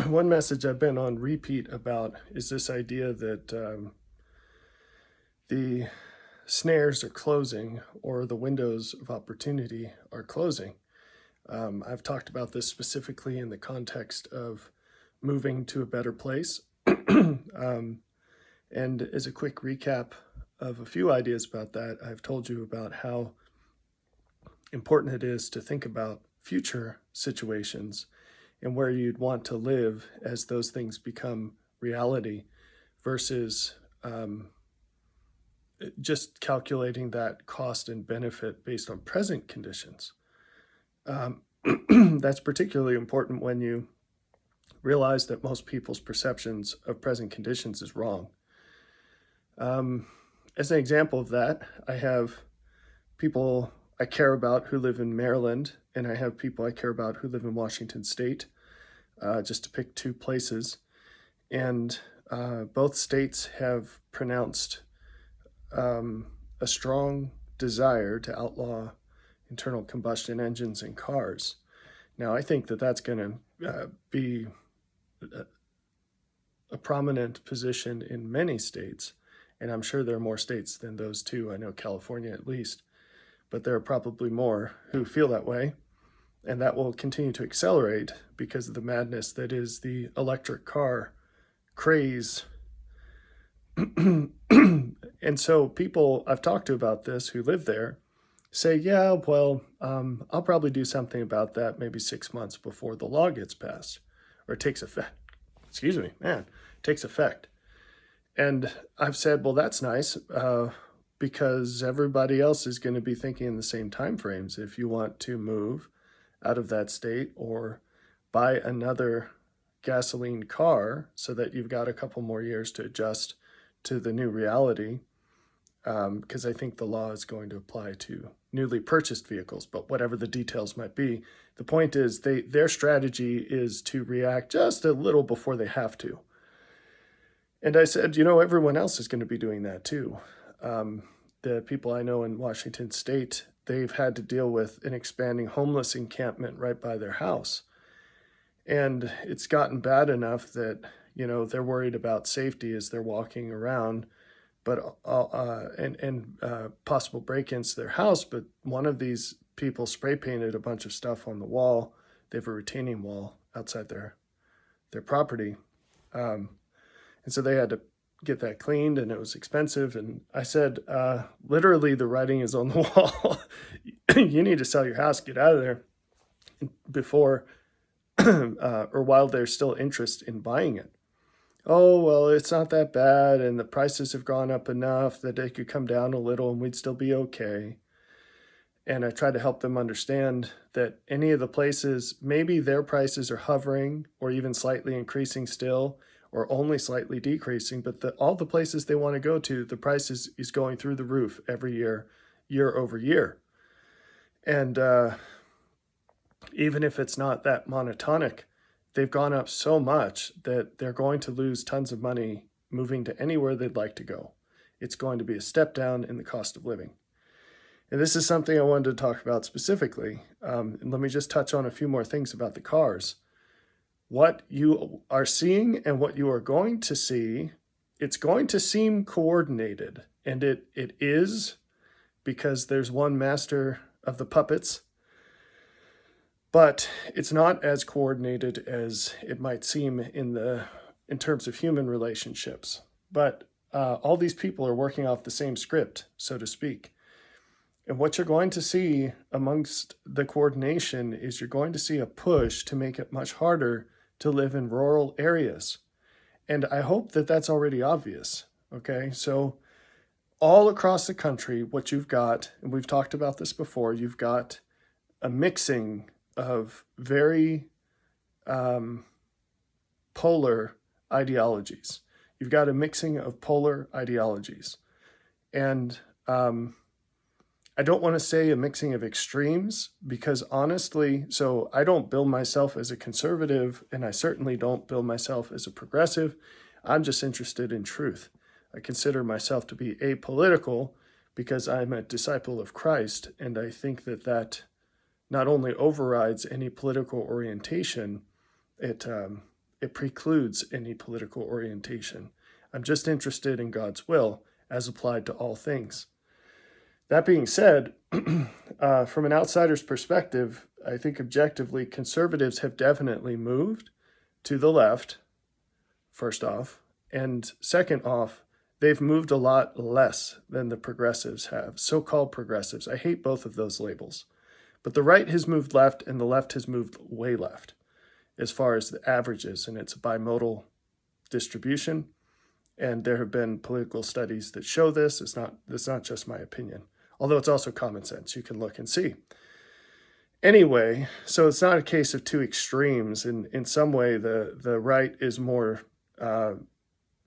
one message I've been on repeat about is this idea that the snares are closing or the windows of opportunity are closing. I've talked about this specifically in the context of moving to a better place. And as a quick recap of a few ideas about that, I've told you about how important it is to think about future situations and where you'd want to live as those things become reality versus just calculating that cost and benefit based on present conditions. That's particularly important when you realize that most people's perceptions of present conditions is wrong. As an example of that, I have people I care about who live in Maryland, and I have people I care about who live in Washington State, just to pick two places. And both states have pronounced a strong desire to outlaw internal combustion engines in cars. Now, I think that that's going to be a prominent position in many states, and I'm sure there are more states than those two. I know California at least, but there are probably more who feel that way, and that will continue to accelerate because of the madness that is the electric car craze. And so people I've talked to about this who live there say, yeah, well, I'll probably do something about that maybe 6 months before the law gets passed or takes effect. Excuse me, man, takes effect. And I've said, well, that's nice because everybody else is going to be thinking in the same time frames. If you want to move out of that state or buy another gasoline car so that you've got a couple more years to adjust to the new reality, because I think the law is going to apply to newly purchased vehicles, but whatever the details might be, the point is their strategy is to react just a little before they have to. And I said, everyone else is going to be doing that too. The people I know in Washington State, they've had to deal with an expanding homeless encampment right by their house. And it's gotten bad enough that, they're worried about safety as they're walking around, but possible break-ins to their house. But one of these people spray painted a bunch of stuff on the wall. They have a retaining wall outside their property. And so they had to get that cleaned, and it was expensive. And I said, literally, the writing is on the wall. You need to sell your house, get out of there before or while there's still interest in buying it. Oh, well, it's not that bad, and the prices have gone up enough that they could come down a little and we'd still be okay. And I tried to help them understand that any of the places, maybe their prices are hovering or even slightly increasing still, or only slightly decreasing, but all the places they want to go to, the price is going through the roof every year, year over year. And even if it's not that monotonic, they've gone up so much that they're going to lose tons of money moving to anywhere they'd like to go. It's going to be a step down in the cost of living. And this is something I wanted to talk about specifically. And let me just touch on a few more things about the cars. What you are seeing and what you are going to see, it's going to seem coordinated. And it is, because there's one master of the puppets. But it's not as coordinated as it might seem in terms of human relationships. But all these people are working off the same script, so to speak. And what you're going to see amongst the coordination is you're going to see a push to make it much harder to live in rural areas. And I hope that that's already obvious, okay? So all across the country, what you've got, and we've talked about this before, you've got a mixing of very polar ideologies. You've got a mixing of polar ideologies. And I don't want to say a mixing of extremes because honestly, so I don't bill myself as a conservative, and I certainly don't bill myself as a progressive. I'm just interested in truth. I consider myself to be apolitical because I'm a disciple of Christ, and I think that not only overrides any political orientation, it It precludes any political orientation. I'm just interested in God's will as applied to all things. That being said, from an outsider's perspective, I think objectively conservatives have definitely moved to the left, first off, and second off, they've moved a lot less than the progressives have, so-called progressives. I hate both of those labels. But the right has moved left and the left has moved way left as far as the averages, and it's a bimodal distribution. And there have been political studies that show this. It's not just my opinion, although it's also common sense. You can look and see. Anyway, so it's not a case of two extremes. In some way, the right is more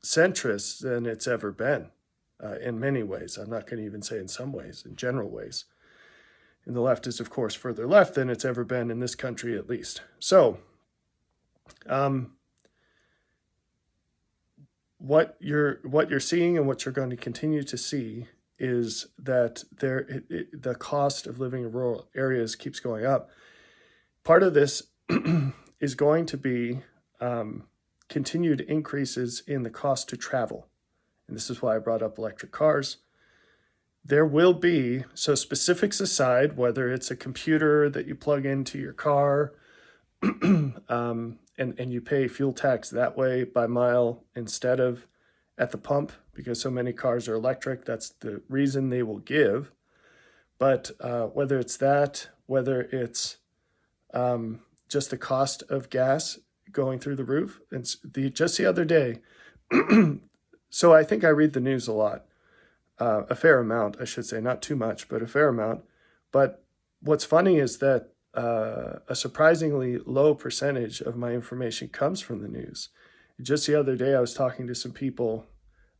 centrist than it's ever been in many ways. I'm not going to even say in some ways, in general ways. And the left is, of course, further left than it's ever been in this country, at least. So, what you're seeing and what you're going to continue to see is that the cost of living in rural areas keeps going up. Part of this is going to be continued increases in the cost to travel. And this is why I brought up electric cars. There will be, so specifics aside, whether it's a computer that you plug into your car and you pay fuel tax that way by mile instead of at the pump, because so many cars are electric, that's the reason they will give. But whether it's that, whether it's just the cost of gas going through the roof, just the other day, so I think I read the news a lot. A fair amount, I should say, not too much, but a fair amount. But what's funny is that a surprisingly low percentage of my information comes from the news. Just the other day, I was talking to some people,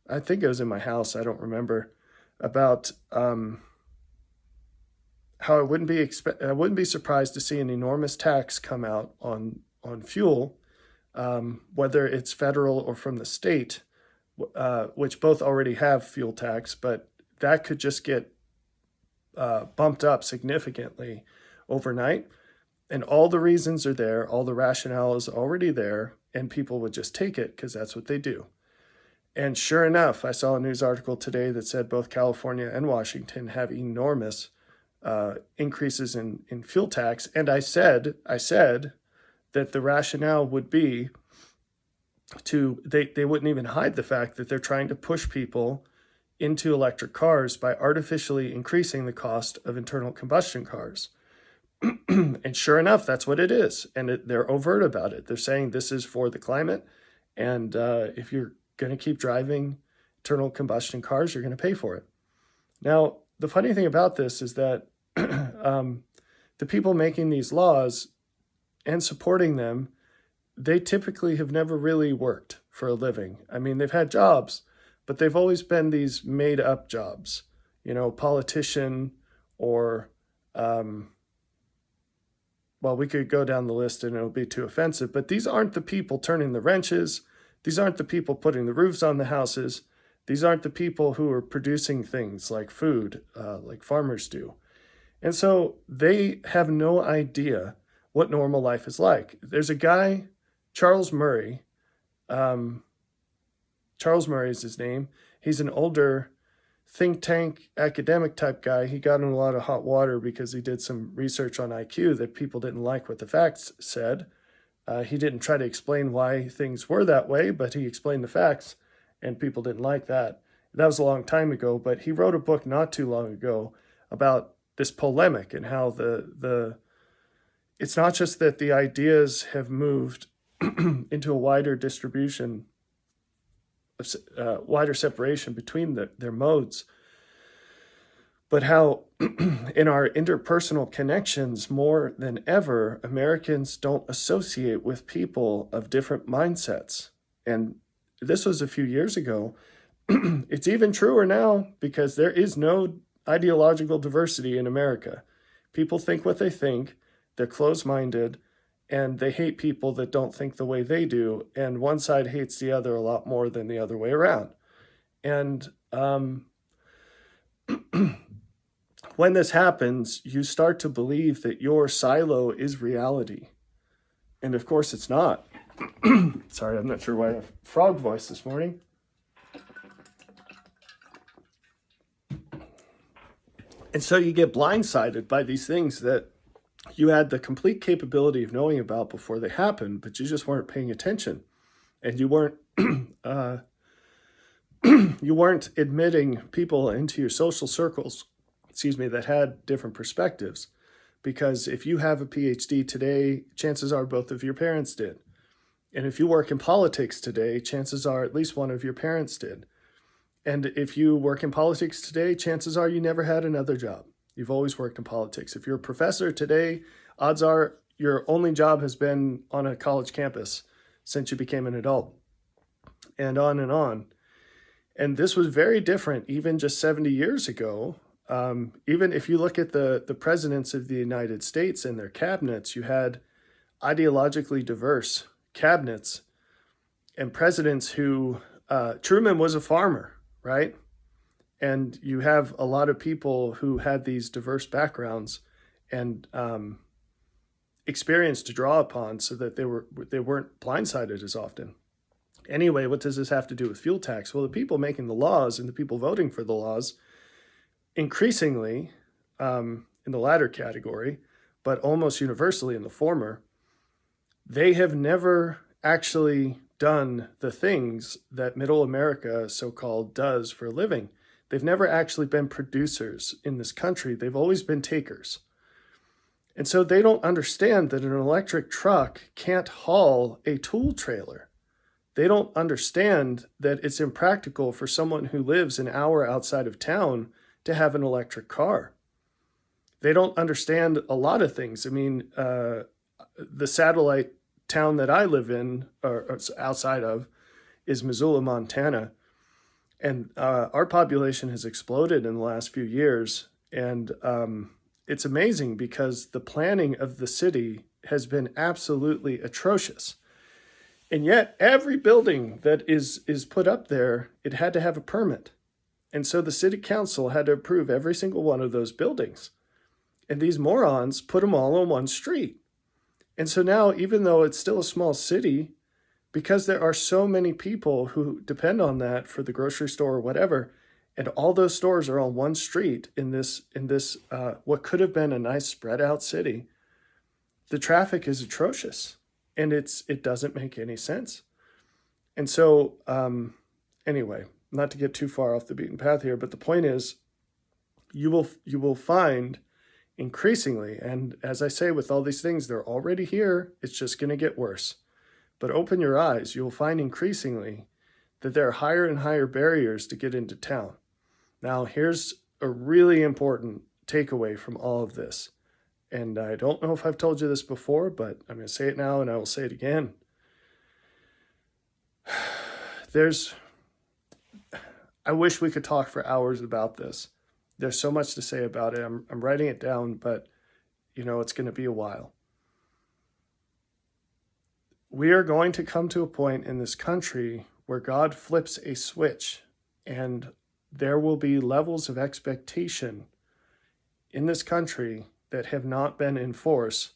I think it was in my house, I don't remember, about how I wouldn't be surprised to see an enormous tax come out on fuel, whether it's federal or from the state, which both already have fuel tax, but that could just get bumped up significantly overnight. And all the reasons are there, all the rationale is already there, and people would just take it because that's what they do. And sure enough, I saw a news article today that said both California and Washington have enormous increases in fuel tax. And I said that the rationale would be they wouldn't even hide the fact that they're trying to push people into electric cars by artificially increasing the cost of internal combustion cars. And sure enough, that's what it is. And they're overt about it. They're saying this is for the climate. And if you're going to keep driving internal combustion cars, you're going to pay for it. Now, the funny thing about this is that the people making these laws and supporting them, they typically have never really worked for a living. I mean, they've had jobs, but they've always been these made up jobs, politician or, well, we could go down the list and it'll be too offensive, but these aren't the people turning the wrenches. These aren't the people putting the roofs on the houses. These aren't the people who are producing things like food, like farmers do. And so they have no idea what normal life is like. There's a guy, Charles Murray. Charles Murray is his name. He's an older think tank academic type guy. He got in a lot of hot water because he did some research on IQ that people didn't like what the facts said. He didn't try to explain why things were that way, but he explained the facts, and people didn't like that. That was a long time ago, but he wrote a book not too long ago about this polemic and how it's not just that the ideas have moved into a wider distribution, wider separation between their modes, but how in our interpersonal connections more than ever, Americans don't associate with people of different mindsets. And this was a few years ago. It's even truer now because there is no ideological diversity in America. People think what they think, they're closed-minded, and they hate people that don't think the way they do, and one side hates the other a lot more than the other way around. And when this happens, you start to believe that your silo is reality. And of course it's not. Sorry, I'm not sure why I have frog voice this morning. And so you get blindsided by these things that you had the complete capability of knowing about before they happened, but you just weren't paying attention. And you weren't you weren't admitting people into your social circles, that had different perspectives. Because if you have a PhD today, chances are both of your parents did. And if you work in politics today, chances are at least one of your parents did. And if you work in politics today, chances are you never had another job. You've always worked in politics. If you're a professor today, odds are your only job has been on a college campus since you became an adult, and on and on. And this was very different even just 70 years ago. Even if you look at the presidents of the United States and their cabinets, you had ideologically diverse cabinets and presidents who, Truman was a farmer, right? And you have a lot of people who had these diverse backgrounds and experience to draw upon so that they weren't blindsided as often. Anyway, what does this have to do with fuel tax? Well, the people making the laws and the people voting for the laws, increasingly in the latter category, but almost universally in the former, they have never actually done the things that middle America, so-called, does for a living. They've never actually been producers in this country. They've always been takers. And so they don't understand that an electric truck can't haul a tool trailer. They don't understand that it's impractical for someone who lives an hour outside of town to have an electric car. They don't understand a lot of things. I mean, the satellite town that I live in, or outside of, is Missoula, Montana. And our population has exploded in the last few years. And it's amazing because the planning of the city has been absolutely atrocious. And yet every building that is put up there, it had to have a permit. And so the city council had to approve every single one of those buildings. And these morons put them all on one street. And so now, even though it's still a small city, because there are so many people who depend on that for the grocery store or whatever, and all those stores are on one street in this what could have been a nice spread out city, the traffic is atrocious. And it doesn't make any sense. And so, anyway, not to get too far off the beaten path here, but the point is, you will find increasingly, and as I say with all these things, they're already here. It's just going to get worse. But open your eyes. You'll find increasingly that there are higher and higher barriers to get into town. Now, here's a really important takeaway from all of this. And I don't know if I've told you this before, but I'm going to say it now and I will say it again. I wish we could talk for hours about this. There's so much to say about it. I'm writing it down, but it's going to be a while. We are going to come to a point in this country where God flips a switch and there will be levels of expectation in this country that have not been in force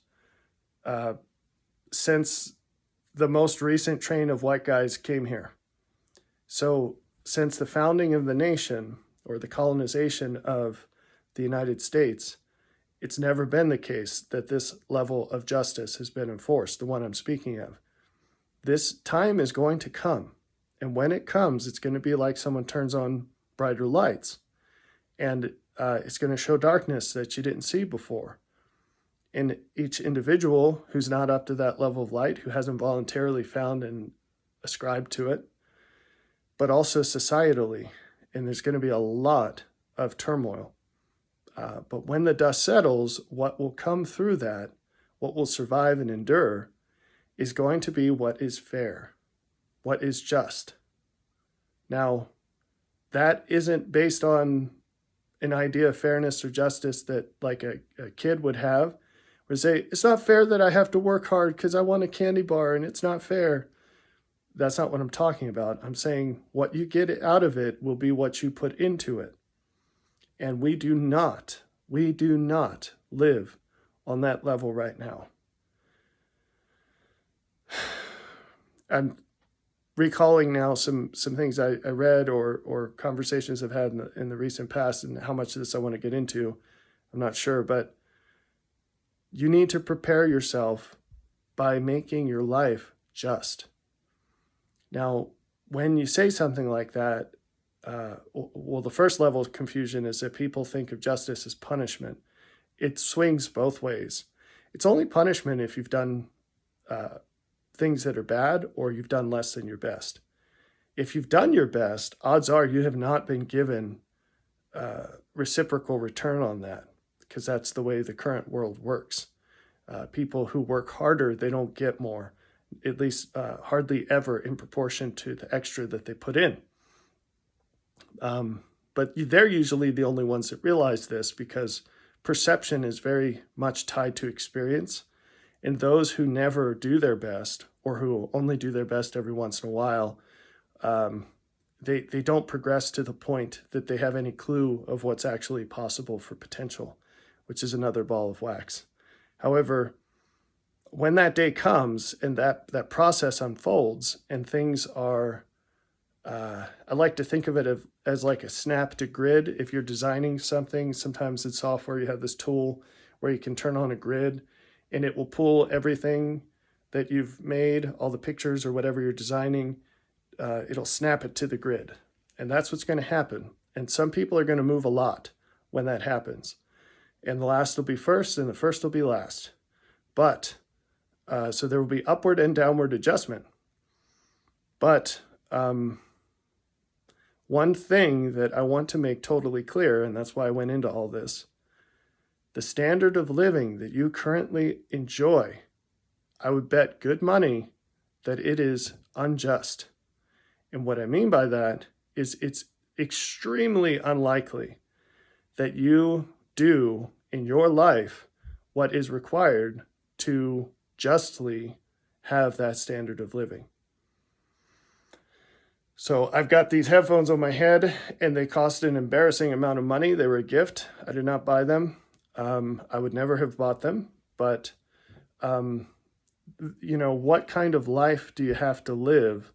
since the most recent train of white guys came here. So since the founding of the nation, or the colonization of the United States, it's never been the case that this level of justice has been enforced, the one I'm speaking of. This time is going to come. And when it comes, it's going to be like someone turns on brighter lights. And it's going to show darkness that you didn't see before. And each individual who's not up to that level of light, who hasn't voluntarily found and ascribed to it, but also societally. And there's going to be a lot of turmoil. But when the dust settles, what will come through that, what will survive and endure, is going to be what is fair, what is just. Now, that isn't based on an idea of fairness or justice that like a kid would have, where say, it's not fair that I have to work hard because I want a candy bar and it's not fair. That's not what I'm talking about. I'm saying what you get out of it will be what you put into it. And we do not live on that level right now. I'm recalling now some things I read or conversations I've had in the recent past, and how much of this I want to get into, I'm not sure, but you need to prepare yourself by making your life just. Now, when you say something like that, well, the first level of confusion is that people think of justice as punishment. It swings both ways. It's only punishment if you've done things that are bad or you've done less than your best. If you've done your best, odds are you have not been given reciprocal return on that, because that's the way the current world works. People who work harder, they don't get more, at least hardly ever in proportion to the extra that they put in. But they're usually the only ones that realize this, because perception is very much tied to experience. And those who never do their best, or who only do their best every once in a while, they don't progress to the point that they have any clue of what's actually possible for potential, which is another ball of wax. However, when that day comes and that process unfolds and things are, I like to think of it as like a snap to grid. If you're designing something, sometimes in software you have this tool where you can turn on a grid and it will pull everything that you've made, all the pictures or whatever you're designing, it'll snap it to the grid. And that's what's going to happen. And some people are going to move a lot when that happens. And the last will be first and the first will be last. But, so there will be upward and downward adjustment. But one thing that I want to make totally clear, and that's why I went into all this, the standard of living that you currently enjoy, I would bet good money that it is unjust. And what I mean by that is it's extremely unlikely that you do in your life what is required to justly have that standard of living. So I've got these headphones on my head and they cost an embarrassing amount of money. They were a gift. I did not buy them. I would never have bought them, but what kind of life do you have to live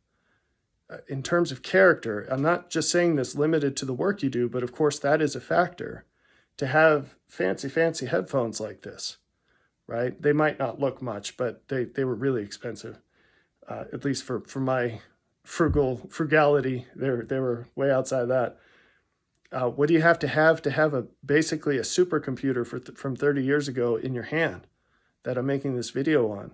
in terms of character? I'm not just saying this limited to the work you do, but of course that is a factor. To have fancy headphones like this, right? They might not look much, but they were really expensive, at least for my frugality. They were way outside that. What do you have to have basically a supercomputer from 30 years ago in your hand that I'm making this video on?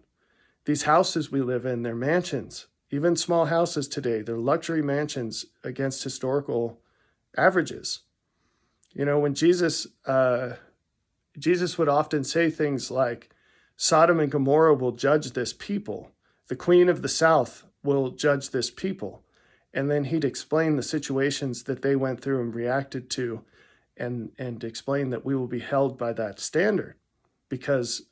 These houses we live in, they're mansions. Even small houses today, they're luxury mansions against historical averages. When Jesus would often say things like, Sodom and Gomorrah will judge this people. The queen of the south will judge this people. And then he'd explain the situations that they went through and reacted to, and explain that we will be held by that standard, because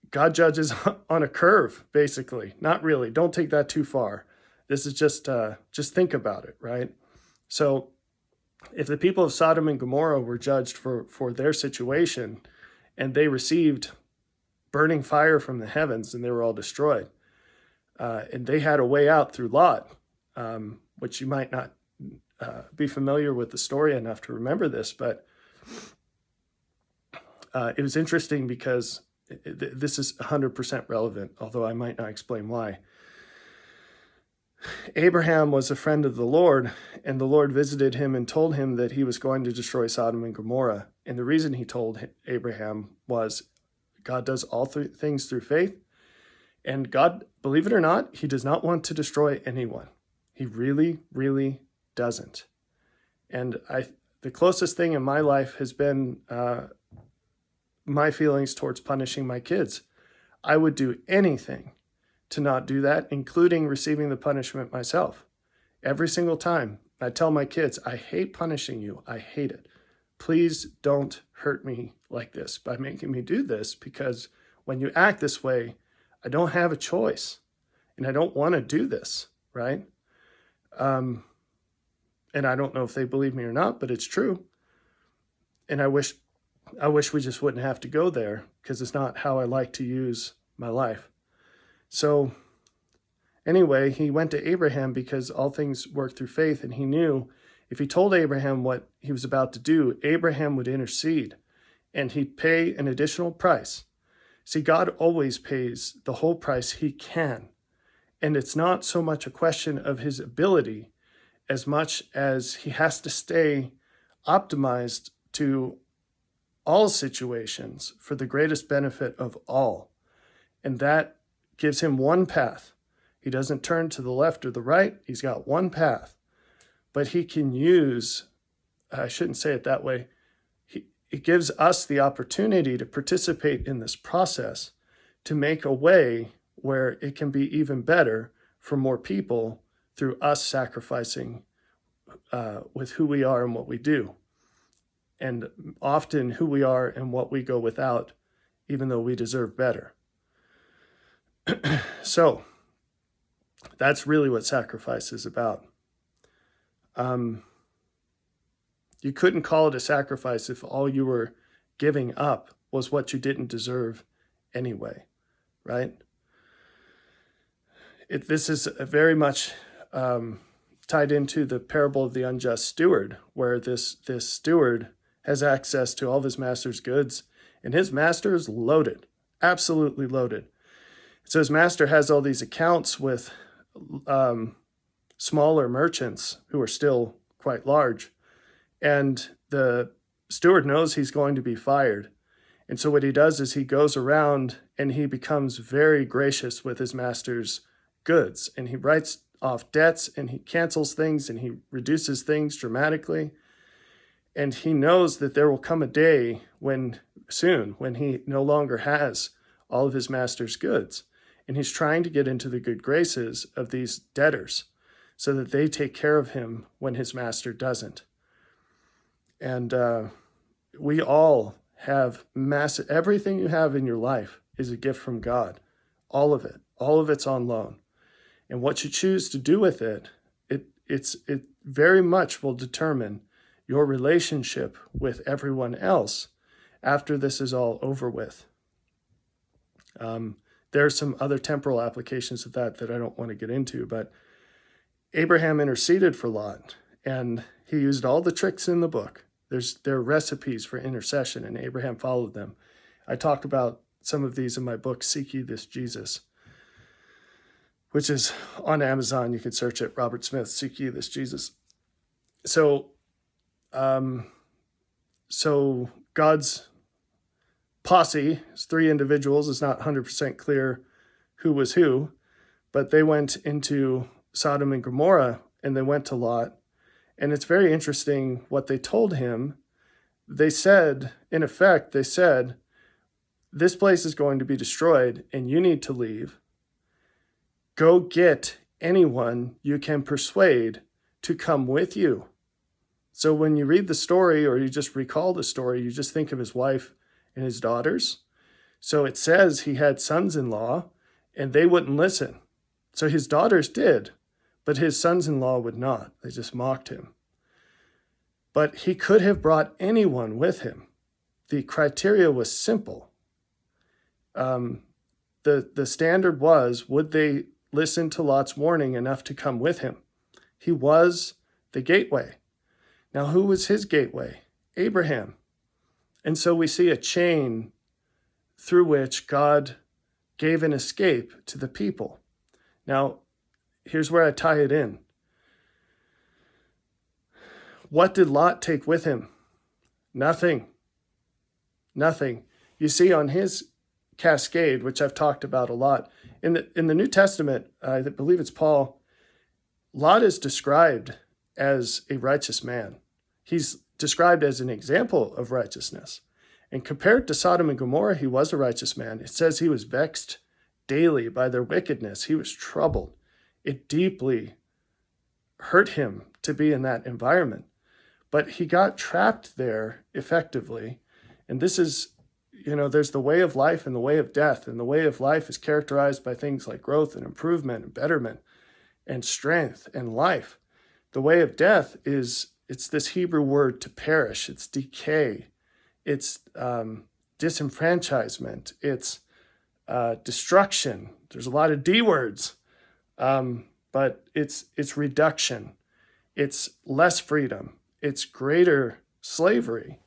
God judges on a curve, basically. Not really. Don't take that too far. This is just think about it, right? So if the people of Sodom and Gomorrah were judged for their situation and they received burning fire from the heavens and they were all destroyed, and they had a way out through Lot, which you might not be familiar with the story enough to remember this, but it was interesting because this is 100% relevant, although I might not explain why. Abraham was a friend of the Lord, and the Lord visited him and told him that he was going to destroy Sodom and Gomorrah. And the reason he told Abraham was God does all things through faith. And God, believe it or not, he does not want to destroy anyone. He really, really doesn't. And the closest thing in my life has been my feelings towards punishing my kids. I would do anything to not do that, including receiving the punishment myself. Every single time I tell my kids, I hate punishing you. I hate it. Please don't hurt me like this by making me do this, because when you act this way, I don't have a choice and I don't want to do this, right? And I don't know if they believe me or not, but it's true. And I wish we just wouldn't have to go there, because it's not how I like to use my life. So Anyway, he went to Abraham because all things work through faith, and he knew if he told Abraham what he was about to do, Abraham would intercede and he'd pay an additional price. See, God always pays the whole price he can. And it's not so much a question of his ability as much as he has to stay optimized to all situations for the greatest benefit of all. And that gives him one path. He doesn't turn to the left or the right. He's got one path. But he can use, I shouldn't say it that way, it gives us the opportunity to participate in this process to make a way where it can be even better for more people through us sacrificing with who we are and what we do. And often who we are and what we go without, even though we deserve better. So that's really what sacrifice is about. You couldn't call it a sacrifice if all you were giving up was what you didn't deserve anyway, right? This is very much tied into the parable of the unjust steward, where this steward has access to all of his master's goods, and his master is loaded, absolutely loaded. So his master has all these accounts with smaller merchants who are still quite large. And the steward knows he's going to be fired. And so what he does is he goes around and he becomes very gracious with his master's goods. And he writes off debts and he cancels things and he reduces things dramatically. And he knows that there will come a day when he no longer has all of his master's goods. And he's trying to get into the good graces of these debtors so that they take care of him when his master doesn't. And we all have massive, everything you have in your life is a gift from God. All of it's on loan. And what you choose to do with it, it very much will determine your relationship with everyone else after this is all over with. There are some other temporal applications of that I don't want to get into, but Abraham interceded for Lot, and he used all the tricks in the book. There are recipes for intercession, and Abraham followed them. I talk about some of these in my book, Seek Ye This Jesus, which is on Amazon. You can search it, Robert Smith, Seek Ye This Jesus. So God's posse, is 3 individuals. It's not 100% clear who was who, but they went into Sodom and Gomorrah, and they went to Lot. And it's very interesting what they told him. They said, in effect, this place is going to be destroyed and you need to leave. Go get anyone you can persuade to come with you. So when you read the story or you just recall the story, you just think of his wife and his daughters. So it says he had sons-in-law and they wouldn't listen. So his daughters did, but his sons-in-law would not. They just mocked him. But he could have brought anyone with him. The criteria was simple. The standard was, would they listen to Lot's warning enough to come with him? He was the gateway. Now, who was his gateway? Abraham. And so we see a chain through which God gave an escape to the people. Now, here's where I tie it in. What did Lot take with him? Nothing. Nothing. You see on his cascade, which I've talked about a lot, in the New Testament, I believe it's Paul, Lot is described as a righteous man. He's described as an example of righteousness. And compared to Sodom and Gomorrah, he was a righteous man. It says he was vexed daily by their wickedness. He was troubled. It deeply hurt him to be in that environment. But he got trapped there effectively. And this is, there's the way of life and the way of death. And the way of life is characterized by things like growth and improvement and betterment and strength and life. The way of death it's this Hebrew word to perish. It's decay. It's disenfranchisement. It's destruction. There's a lot of D words. But it's reduction. It's less freedom. It's greater slavery.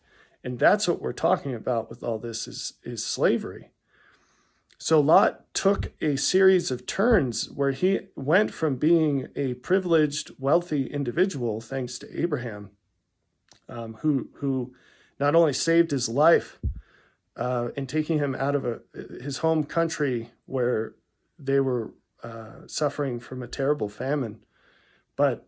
And that's what we're talking about with all this is slavery. So Lot took a series of turns where he went from being a privileged, wealthy individual, thanks to Abraham, who not only saved his life in taking him out of his home country where they were suffering from a terrible famine, but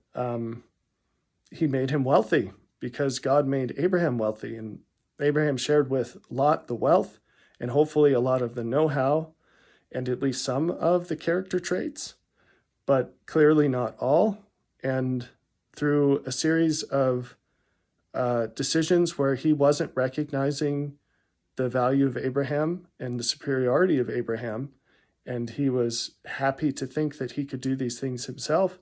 he made him wealthy because God made Abraham wealthy, and Abraham shared with Lot the wealth and hopefully a lot of the know-how and at least some of the character traits, but clearly not all. And through a series of decisions where he wasn't recognizing the value of Abraham and the superiority of Abraham, and he was happy to think that he could do these things himself,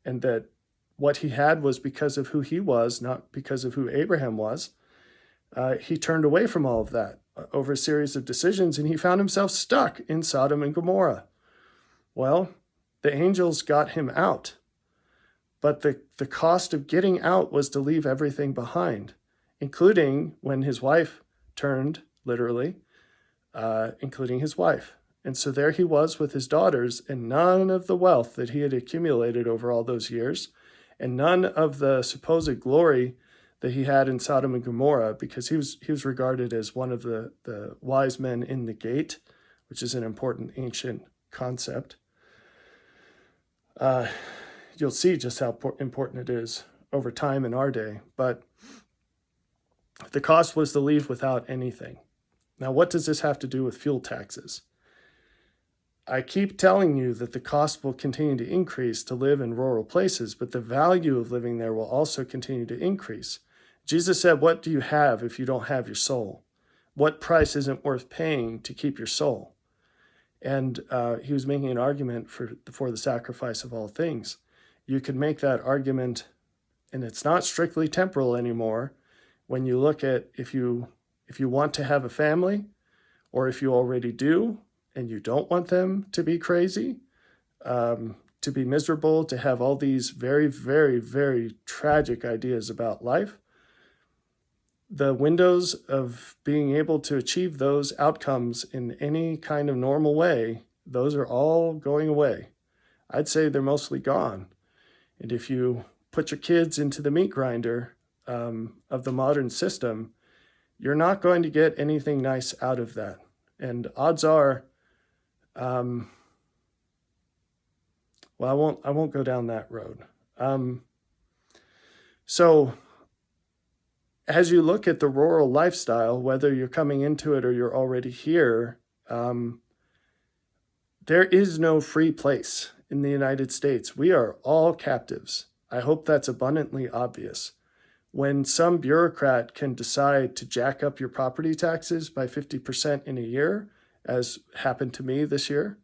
and that what he had was because of who he was, not because of who Abraham was. He turned away from all of that over a series of decisions, and he found himself stuck in Sodom and Gomorrah. Well, the angels got him out, but the cost of getting out was to leave everything behind, including when his wife turned, literally, including his wife. And so there he was with his daughters, and none of the wealth that he had accumulated over all those years, and none of the supposed glory that he had in Sodom and Gomorrah, because he was regarded as one of the wise men in the gate, which is an important ancient concept. You'll see just how important it is over time in our day. But the cost was to leave without anything. Now, what does this have to do with fuel taxes? I keep telling you that the cost will continue to increase to live in rural places, but the value of living there will also continue to increase. Jesus said, what do you have if you don't have your soul? What price isn't worth paying to keep your soul? And he was making an argument for the sacrifice of all things. You could make that argument, and it's not strictly temporal anymore, when you look at if you want to have a family, or if you already do, and you don't want them to be crazy, to be miserable, to have all these very, very, very tragic ideas about life. The windows of being able to achieve those outcomes in any kind of normal way, those are all going away. I'd say they're mostly gone. And if you put your kids into the meat grinder of the modern system, you're not going to get anything nice out of that. And odds are, well, I won't go down that road. So as you look at the rural lifestyle, whether you're coming into it or you're already here, there is no free place in the United States. We are all captives. I hope that's abundantly obvious. When some bureaucrat can decide to jack up your property taxes by 50% in a year, as happened to me this year,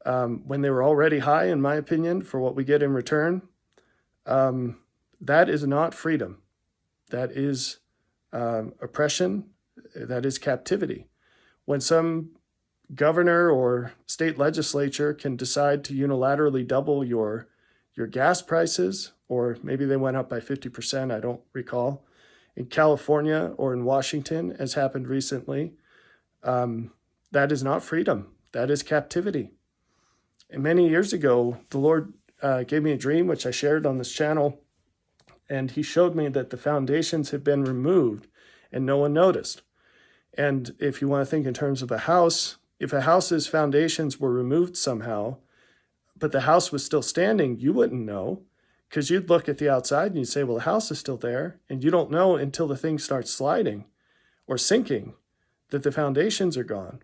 when they were already high, in my opinion, for what we get in return, that is not freedom. That is oppression. That is captivity. When some governor or state legislature can decide to unilaterally double your gas prices, or maybe they went up by 50%, I don't recall, in California or in Washington, as happened recently, that is not freedom. That is captivity. And many years ago, the Lord gave me a dream, which I shared on this channel, and he showed me that the foundations had been removed and no one noticed. And if you want to think in terms of a house, if a house's foundations were removed somehow, but the house was still standing, you wouldn't know, because you'd look at the outside and you'd say, well, the house is still there. And you don't know until the thing starts sliding or sinking that the foundations are gone.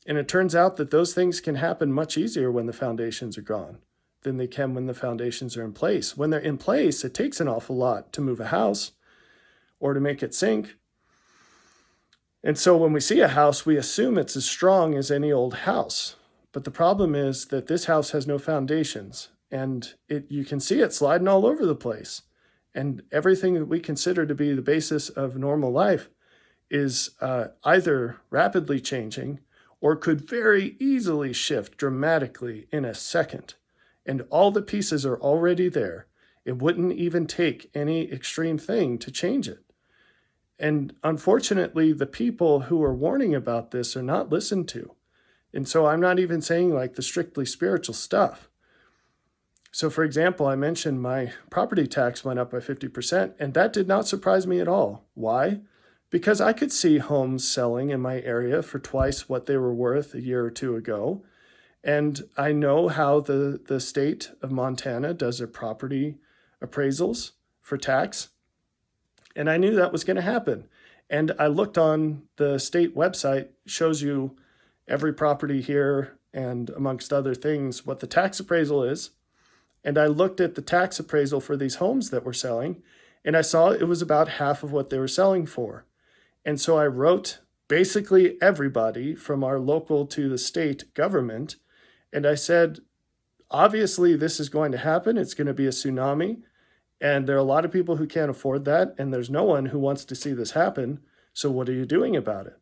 And it turns out that those things can happen much easier when the foundations are gone than they can when the foundations are in place. When they're in place, it takes an awful lot to move a house or to make it sink. And so when we see a house, we assume it's as strong as any old house. But the problem is that this house has no foundations, and you can see it sliding all over the place. And everything that we consider to be the basis of normal life is either rapidly changing or could very easily shift dramatically in a second. and all the pieces are already there. It wouldn't even take any extreme thing to change it. And unfortunately, the people who are warning about this are not listened to. And so I'm not even saying like the strictly spiritual stuff. So for example, I mentioned my property tax went up by 50%, and that did not surprise me at all. Why? Because I could see homes selling in my area for twice what they were worth a year or two ago. And I know how the state of Montana does their property appraisals for tax. And I knew that was going to happen. And I looked on the state website, shows you every property here and amongst other things, what the tax appraisal is. And I looked at the tax appraisal for these homes that were selling, and I saw it was about half of what they were selling for. And so I wrote basically everybody from our local to the state government, and I said, obviously this is going to happen. It's going to be a tsunami, and there are a lot of people who can't afford that, and there's no one who wants to see this happen. So what are you doing about it?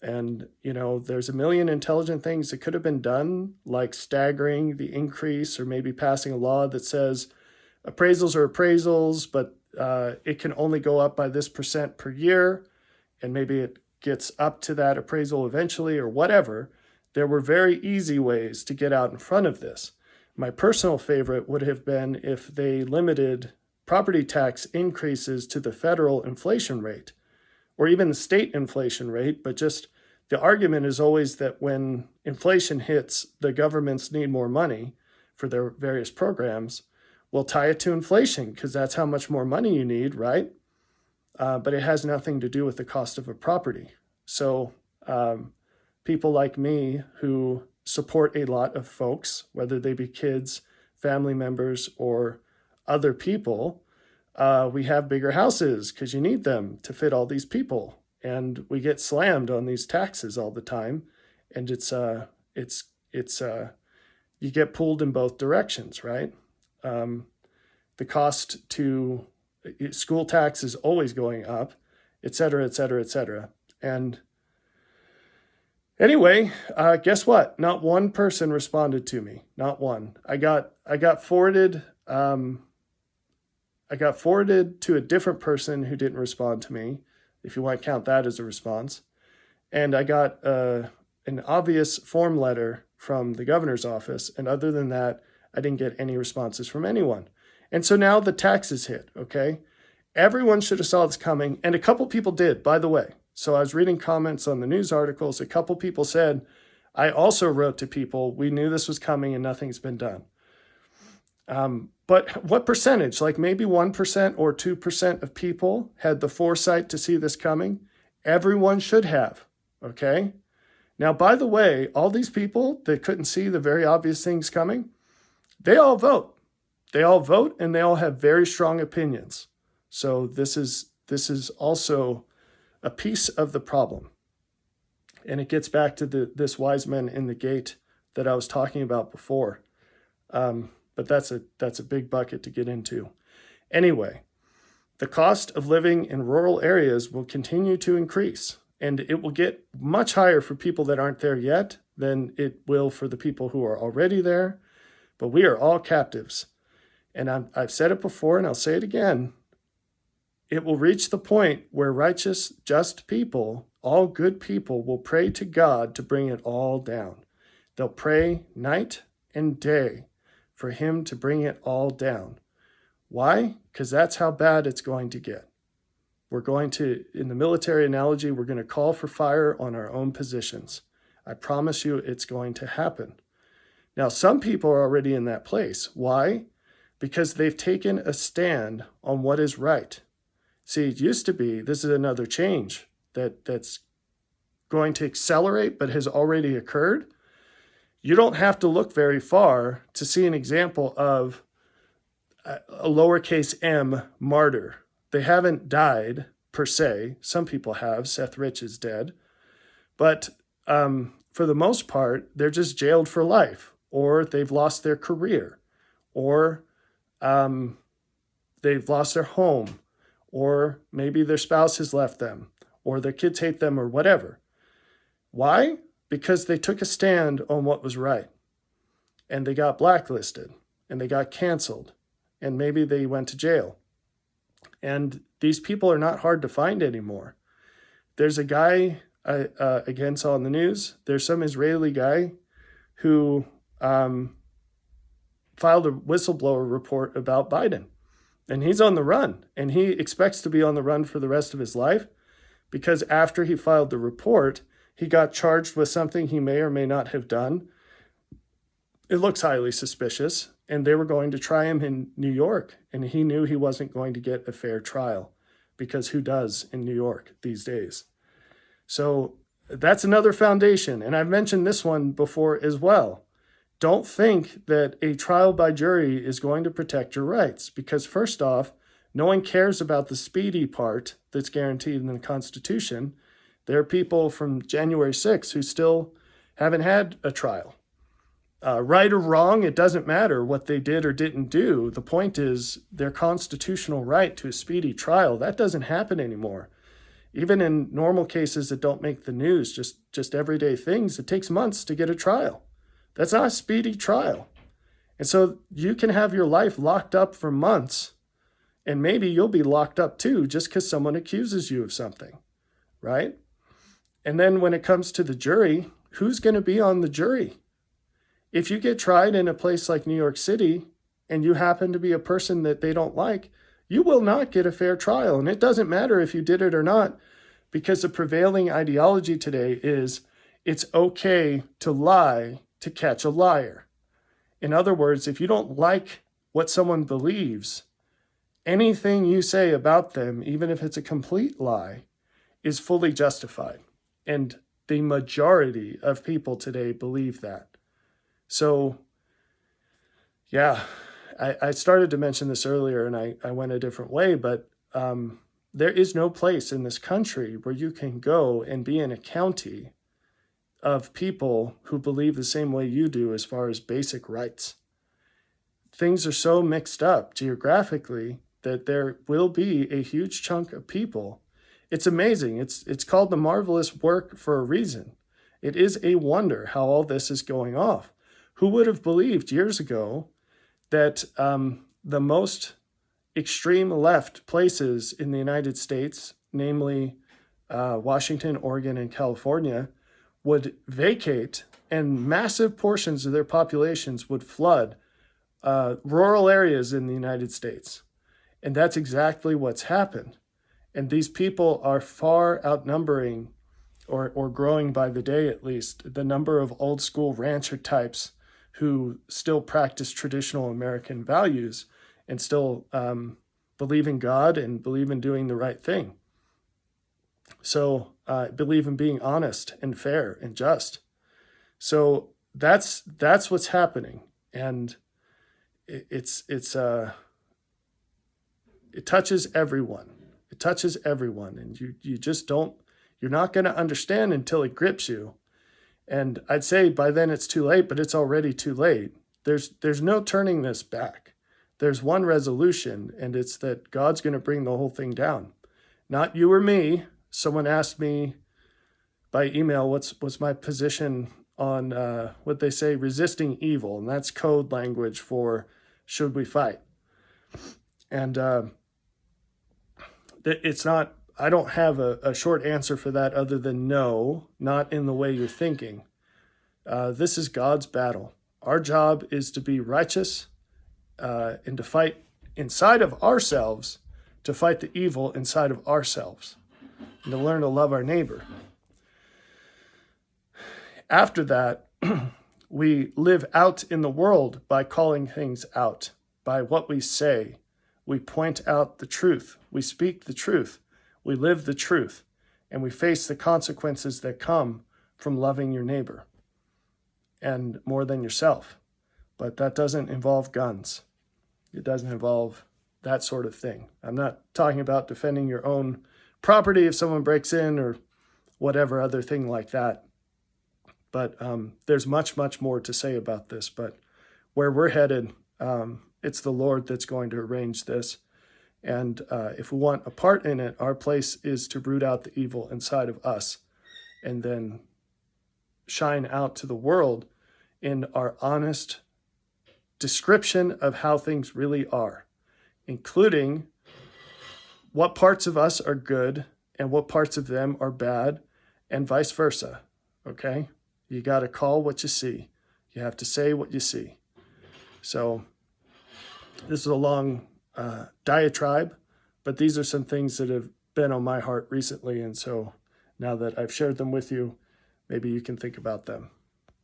And, there's a million intelligent things that could have been done, like staggering the increase or maybe passing a law that says appraisals are appraisals, but it can only go up by this percent per year. And maybe it gets up to that appraisal eventually or whatever. There were very easy ways to get out in front of this. My personal favorite would have been if they limited property tax increases to the federal inflation rate or even the state inflation rate, but just the argument is always that when inflation hits, the governments need more money for their various programs. We'll tie it to inflation because that's how much more money you need, right? But it has nothing to do with the cost of a property. So people like me who support a lot of folks, whether they be kids, family members, or other people, we have bigger houses because you need them to fit all these people. And we get slammed on these taxes all the time. And you get pulled in both directions, right? The cost to school tax is always going up, et cetera, et cetera, et cetera. And anyway, guess what? Not one person responded to me. Not one. I got forwarded to a different person who didn't respond to me, if you want to count that as a response. And I got an obvious form letter from the governor's office. And other than that, I didn't get any responses from anyone. And so now the taxes hit, okay? Everyone should have saw this coming. And a couple people did, by the way. So I was reading comments on the news articles. A couple people said, I also wrote to people, we knew this was coming and nothing's been done. But what percentage, like maybe 1% or 2% of people had the foresight to see this coming? Everyone should have, okay? Now, by the way, all these people that couldn't see the very obvious things coming, they all vote. They all vote and they all have very strong opinions. So this is also a piece of the problem. And it gets back to this wise men in the gate that I was talking about before. But that's a big bucket to get into. Anyway, the cost of living in rural areas will continue to increase, and it will get much higher for people that aren't there yet than it will for the people who are already there. But we are all captives. And I've said it before, and I'll say it again. It will reach the point where righteous, just people, all good people, will pray to God to bring it all down. They'll pray night and day for him to bring it all down. Why? Because that's how bad it's going to get. We're going to, in the military analogy, we're going to call for fire on our own positions. I promise you it's going to happen. Now, some people are already in that place. Why? Because they've taken a stand on what is right. See, it used to be, this is another change that's going to accelerate but has already occurred. You don't have to look very far to see an example of a lowercase m martyr. They haven't died per se. Some people have. Seth Rich is dead. But for the most part, they're just jailed for life, or they've lost their career, or they've lost their home, or maybe their spouse has left them, or their kids hate them, or whatever. Why? Because they took a stand on what was right. and they got blacklisted and they got canceled and maybe they went to jail. And these people are not hard to find anymore. There's a guy I again saw in the news. There's some Israeli guy who filed a whistleblower report about Biden. And he's on the run. And he expects to be on the run for the rest of his life because after he filed the report, he got charged with something he may or may not have done. It looks highly suspicious. And they were going to try him in New York. And he knew he wasn't going to get a fair trial because who does in New York these days? So that's another foundation. And I've mentioned this one before as well. Don't think that a trial by jury is going to protect your rights because first off, no one cares about the speedy part that's guaranteed in the Constitution. There are people from January 6th who still haven't had a trial. Right or wrong, it doesn't matter what they did or didn't do. The point is their constitutional right to a speedy trial. That doesn't happen anymore. Even in normal cases that don't make the news, just everyday things, it takes months to get a trial. That's not a speedy trial. And so you can have your life locked up for months, and maybe you'll be locked up too just because someone accuses you of something, right? And then when it comes to the jury, who's going to be on the jury? If you get tried in a place like New York City and you happen to be a person that they don't like, you will not get a fair trial. And it doesn't matter if you did it or not, because the prevailing ideology today is it's okay to lie to catch a liar. In other words, if you don't like what someone believes, anything you say about them, even if it's a complete lie, is fully justified. And the majority of people today believe that. So, yeah, I started to mention this earlier and I went a different way, but there is no place in this country where you can go and be in a county of people who believe the same way you do as far as basic rights. Things are so mixed up geographically that there will be a huge chunk of people. It's amazing. It's called the marvelous work for a reason. It is a wonder how all this is going off. Who would have believed years ago that the most extreme left places in the United States, namely Washington, Oregon, and California, would vacate and massive portions of their populations would flood rural areas in the United States. And that's exactly what's happened. And these people are far outnumbering or growing by the day at least, the number of old school rancher types who still practice traditional American values and still believe in God and believe in doing the right thing. So believe in being honest and fair and just. So that's what's happening. And it touches everyone. It touches everyone. And you just don't, you're not going to understand until it grips you. And I'd say by then it's too late, but it's already too late. There's no turning this back. There's one resolution, and it's that God's going to bring the whole thing down. Not you or me. Someone asked me by email what's my position on what they say, resisting evil. And that's code language for should we fight. And it's not, I don't have a short answer for that other than no, not in the way you're thinking. This is God's battle. Our job is to be righteous and to fight inside of ourselves, to fight the evil inside of ourselves, and to learn to love our neighbor. After that, we live out in the world by calling things out, by what we say. We point out the truth. We speak the truth. We live the truth, and we face the consequences that come from loving your neighbor and more than yourself. But that doesn't involve guns. It doesn't involve that sort of thing. I'm not talking about defending your own property if someone breaks in or whatever other thing like that. But there's much, much more to say about this. But where we're headed, it's the Lord that's going to arrange this. And if we want a part in it, our place is to root out the evil inside of us and then shine out to the world in our honest, description of how things really are, including what parts of us are good and what parts of them are bad, and vice versa. Okay? You got to call what you see. You have to say what you see. So this is a long diatribe, but these are some things that have been on my heart recently. And so now that I've shared them with you, maybe you can think about them.